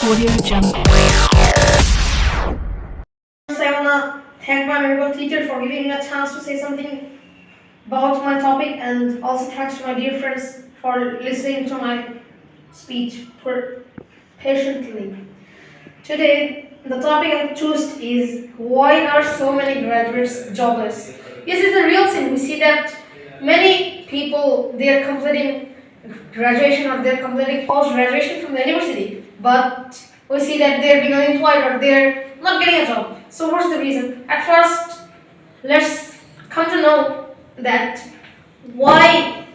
Audio Jungle. I wanna thank my medical teacher for giving me a chance to say something about my topic, and also thanks to my dear friends for listening to my speech patiently. Today, the topic I choose is why are so many graduates jobless? This is a real thing. We see that many people they are completing graduation or they're completing post graduation from the university, but we see that they're being unemployed or they're not getting a job. So what's the reason? At first, let's come to know that what's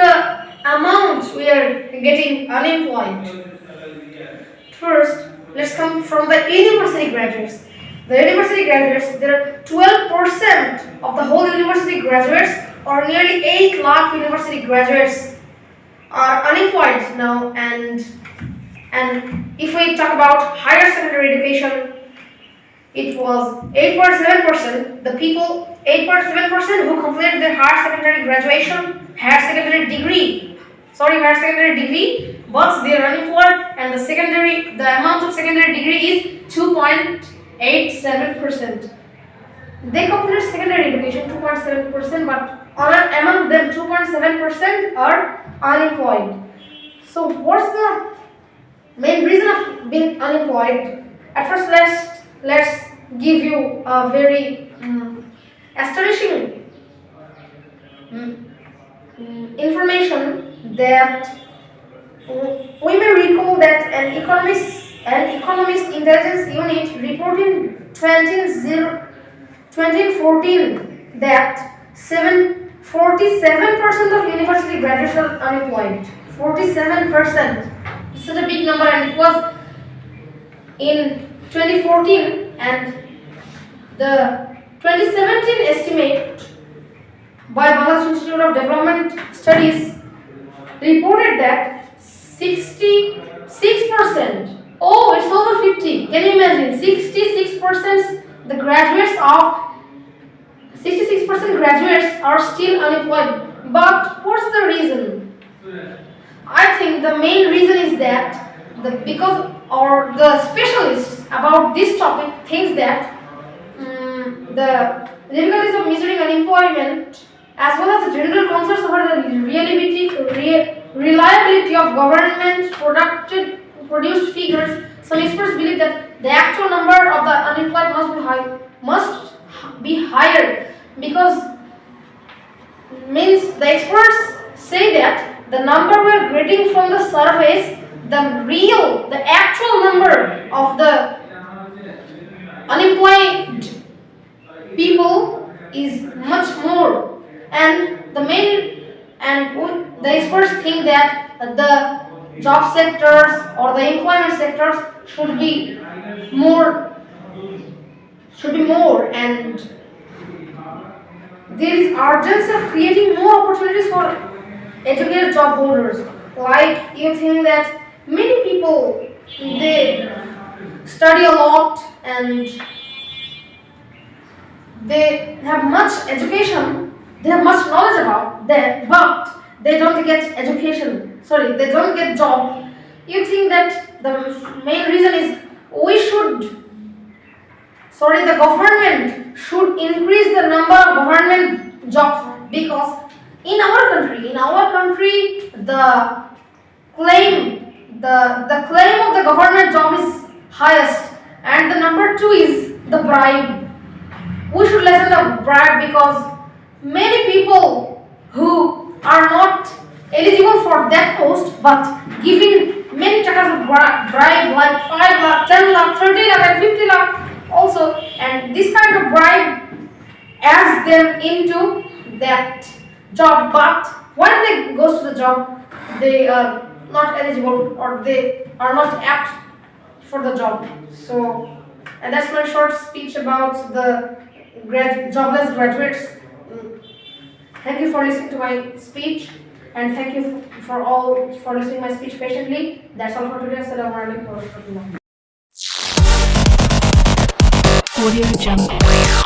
the amount we are getting unemployed. First, let's come from the university graduates. The university graduates, there are 12% of the whole university graduates, or nearly 8 lakh university graduates are unemployed now. And if we talk about higher secondary education, it was 8.7%. The people, 8.7% who completed their higher secondary degree, but they are unemployed, and the amount of secondary degree is 2.87%. They completed secondary education 2.7%, but among them 2.7% are unemployed. So what's the main reason of being unemployed? At first, let's give you a very astonishing information that we may recall that an economist intelligence unit reported in 2014 that 47% of university graduates are unemployed. 47%. It's such a big number, and it was in 2014, and the 2017 estimate by Bangladesh Institute of Development Studies reported that 66%. Oh, it's over 50. Can you imagine? 66% the graduates of 66% graduates are still unemployed. But what's the reason? I think the main reason is that the specialists about this topic thinks that the difficulties of measuring unemployment, as well as the general concerns over the reliability of government produced figures, some experts believe that the actual number of the unemployed must be higher, because means the experts say that the number we are getting from the surveys, the actual number of the unemployed people is much more, and the experts think that the job sectors or the employment sectors should be more, and there is urgency of creating more opportunities for educated job holders. Like, you think that many people they study a lot and they have much education, they have much knowledge about that, but they don't get education. They don't get job. You think that the main reason is the government should increase the number of government jobs, because in our country, the claim of the government job is highest, and the number two is the bribe. We should lessen the bribe, because many people who are not eligible for that post but giving many takas of bribe, like 5 lakh, 10 lakh, 30 lakh and 50 lakh also, and this kind of bribe adds them into that job, but when they go to the job, they are not eligible or they are not apt for the job. So, and that's my short speech about the jobless graduates. Thank you for listening to my speech, and thank you for listening my speech patiently. That's all for today. Assalamualaikum warahmatullahi wabarakatuh. Audio Jungle.